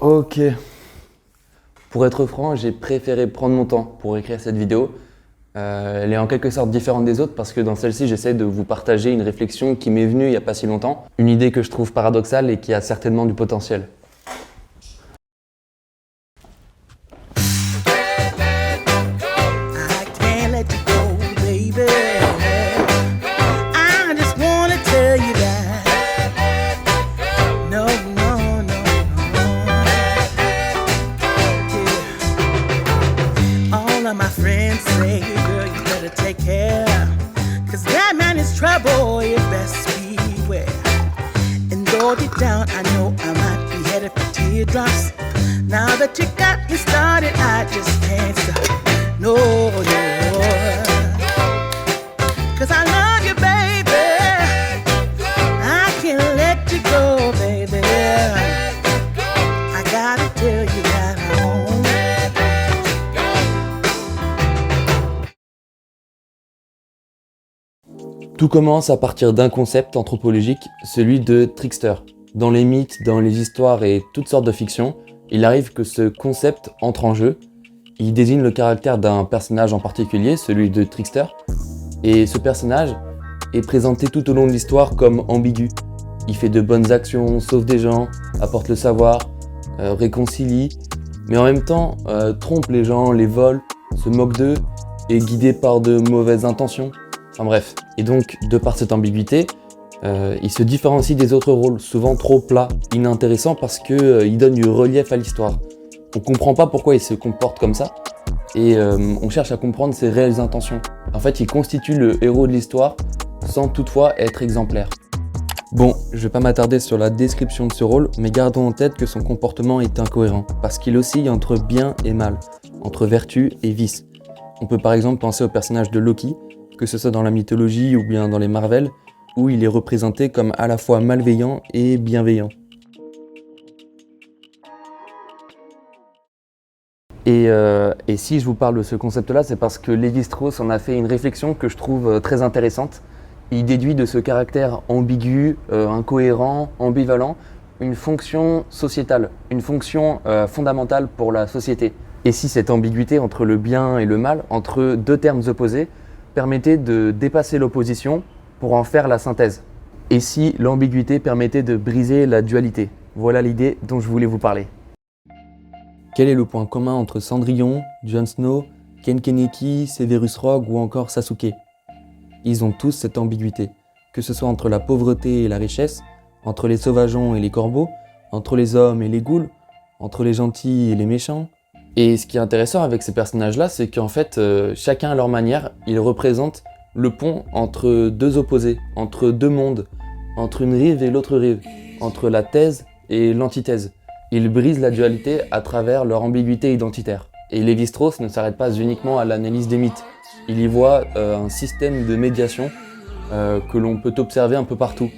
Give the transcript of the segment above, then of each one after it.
Ok. Pour être franc, j'ai préféré prendre mon temps pour écrire cette vidéo. Elle est en quelque sorte différente des autres parce que dans celle-ci, j'essaie de vous partager une réflexion qui m'est venue il n'y a pas si longtemps. Une idée que je trouve paradoxale et qui a certainement du potentiel. My friends say, girl, you better take care, cause that man is trouble, you best beware. And though deep down I know I might be headed for teardrops, now that you got me started, I just can't stop. No, no, cause I love you, baby, I can't let you go, baby. I gotta tell you that I won't. Tout commence à partir d'un concept anthropologique, celui de trickster. Dans les mythes, dans les histoires et toutes sortes de fictions, il arrive que ce concept entre en jeu. Il désigne le caractère d'un personnage en particulier, celui de trickster. Et ce personnage est présenté tout au long de l'histoire comme ambigu. Il fait de bonnes actions, sauve des gens, apporte le savoir, réconcilie, mais en même temps trompe les gens, les vole, se moque d'eux, est guidé par de mauvaises intentions. Enfin bref, et donc de par cette ambiguïté, il se différencie des autres rôles, souvent trop plats, inintéressants parce qu'il donne du relief à l'histoire. On comprend pas pourquoi il se comporte comme ça, et on cherche à comprendre ses réelles intentions. En fait, il constitue le héros de l'histoire, sans toutefois être exemplaire. Bon, je vais pas m'attarder sur la description de ce rôle, mais gardons en tête que son comportement est incohérent, parce qu'il oscille entre bien et mal, entre vertu et vice. On peut par exemple penser au personnage de Loki, que ce soit dans la mythologie ou bien dans les Marvel, où il est représenté comme à la fois malveillant et bienveillant. Et si je vous parle de ce concept-là, c'est parce que Lévi-Strauss en a fait une réflexion que je trouve très intéressante. Il déduit de ce caractère ambigu, incohérent, ambivalent, une fonction sociétale, une fonction fondamentale pour la société. Et si cette ambiguïté entre le bien et le mal, entre deux termes opposés, permettait de dépasser l'opposition pour en faire la synthèse. Et si l'ambiguïté permettait de briser la dualité? Voilà l'idée dont je voulais vous parler. Quel est le point commun entre Cendrillon, Jon Snow, Ken Kaneki, Severus Rogue ou encore Sasuke? Ils ont tous cette ambiguïté, que ce soit entre la pauvreté et la richesse, entre les sauvageons et les corbeaux, entre les hommes et les ghouls, entre les gentils et les méchants. Et ce qui est intéressant avec ces personnages-là, c'est qu'en fait, chacun à leur manière, ils représentent le pont entre deux opposés, entre deux mondes, entre une rive et l'autre rive, entre la thèse et l'antithèse. Ils brisent la dualité à travers leur ambiguïté identitaire. Et Lévi-Strauss ne s'arrête pas uniquement à l'analyse des mythes. Il y voit un système de médiation que l'on peut observer un peu partout.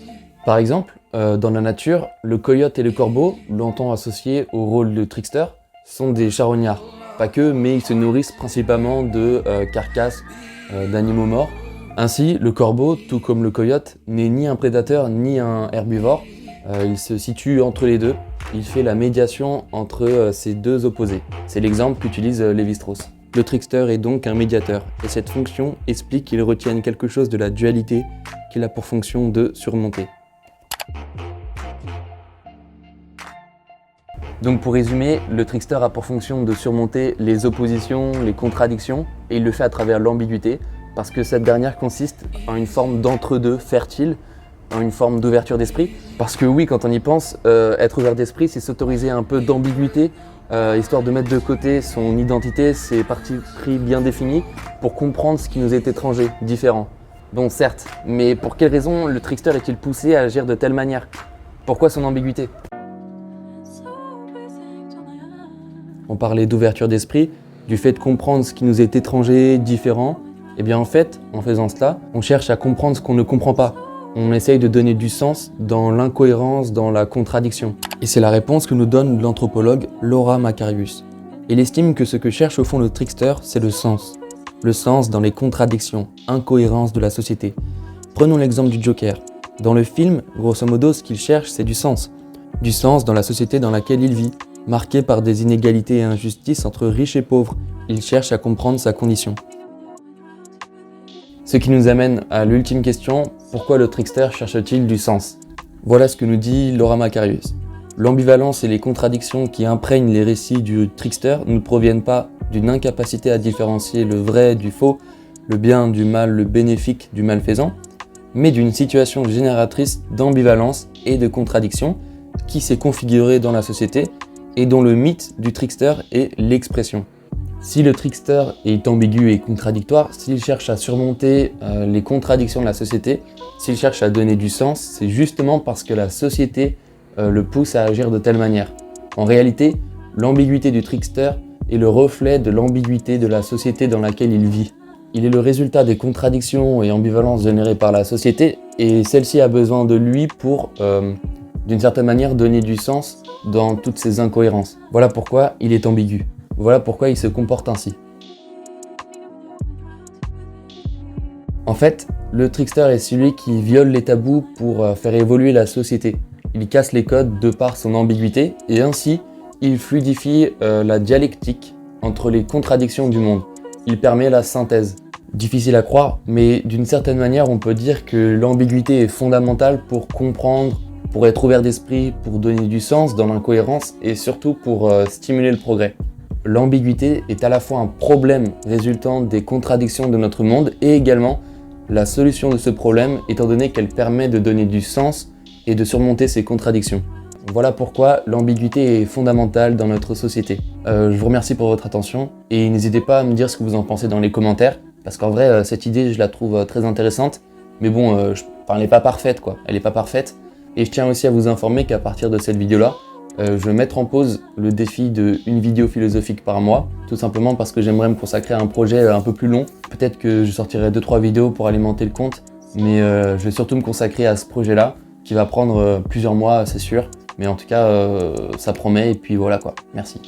Par exemple, dans la nature, le coyote et le corbeau, longtemps associés au rôle de trickster, sont des charognards. Pas que, mais ils se nourrissent principalement de carcasses d'animaux morts. Ainsi, le corbeau, tout comme le coyote, n'est ni un prédateur ni un herbivore. Il se situe entre les deux. Il fait la médiation entre ces deux opposés. C'est l'exemple qu'utilise Lévi-Strauss. Le trickster est donc un médiateur, et cette fonction explique qu'il retienne quelque chose de la dualité qu'il a pour fonction de surmonter. Donc pour résumer, le trickster a pour fonction de surmonter les oppositions, les contradictions, et il le fait à travers l'ambiguïté, parce que cette dernière consiste en une forme d'entre-deux fertile, en une forme d'ouverture d'esprit. Parce que oui, quand on y pense, être ouvert d'esprit, c'est s'autoriser un peu d'ambiguïté, histoire de mettre de côté son identité, ses partis pris bien définis, pour comprendre ce qui nous est étranger, différent. Bon certes, mais pour quelle raison le trickster est-il poussé à agir de telle manière? Pourquoi son ambiguïté? On parlait d'ouverture d'esprit, du fait de comprendre ce qui nous est étranger, différent. Et bien en fait, en faisant cela, on cherche à comprendre ce qu'on ne comprend pas. On essaye de donner du sens dans l'incohérence, dans la contradiction. Et c'est la réponse que nous donne l'anthropologue Laura Macarius. Il estime que ce que cherche au fond le trickster, c'est le sens. Le sens dans les contradictions, incohérences de la société. Prenons l'exemple du Joker. Dans le film, grosso modo, ce qu'il cherche, c'est du sens. du sens dans la société dans laquelle il vit, marquée par des inégalités et injustices entre riches et pauvres. Il cherche à comprendre sa condition. Ce qui nous amène à l'ultime question, pourquoi le trickster cherche-t-il du sens? Voilà ce que nous dit Laura Macarius. L'ambivalence et les contradictions qui imprègnent les récits du trickster ne proviennent pas d'une incapacité à différencier le vrai du faux, le bien du mal, le bénéfique du malfaisant, mais d'une situation génératrice d'ambivalence et de contradiction qui s'est configurée dans la société et dont le mythe du trickster est l'expression. Si le trickster est ambigu et contradictoire, s'il cherche à surmonter les contradictions de la société, s'il cherche à donner du sens, c'est justement parce que la société le pousse à agir de telle manière. En réalité, l'ambiguïté du trickster est le reflet de l'ambiguïté de la société dans laquelle il vit. Il est le résultat des contradictions et ambivalences générées par la société, et celle-ci a besoin de lui pour, d'une certaine manière, donner du sens dans toutes ces incohérences. Voilà pourquoi il est ambigu. Voilà pourquoi il se comporte ainsi. En fait, le trickster est celui qui viole les tabous pour faire évoluer la société. Il casse les codes de par son ambiguïté et ainsi, il fluidifie la dialectique entre les contradictions du monde. Il permet la synthèse. Difficile à croire, mais d'une certaine manière, on peut dire que l'ambiguïté est fondamentale pour comprendre, pour être ouvert d'esprit, pour donner du sens dans l'incohérence et surtout pour stimuler le progrès. L'ambiguïté est à la fois un problème résultant des contradictions de notre monde et également la solution de ce problème étant donné qu'elle permet de donner du sens et de surmonter ces contradictions. Voilà pourquoi l'ambiguïté est fondamentale dans notre société. Je vous remercie pour votre attention et n'hésitez pas à me dire ce que vous en pensez dans les commentaires parce qu'en vrai cette idée je la trouve très intéressante mais bon, elle n'est pas parfaite quoi, elle n'est pas parfaite et je tiens aussi à vous informer qu'à partir de cette vidéo là je vais mettre en pause le défi de une vidéo philosophique par mois, tout simplement parce que j'aimerais me consacrer à un projet un peu plus long. Peut-être que je sortirai 2-3 vidéos pour alimenter le compte, mais je vais surtout me consacrer à ce projet-là, qui va prendre plusieurs mois, c'est sûr. Mais en tout cas, ça promet, et puis voilà quoi. Merci.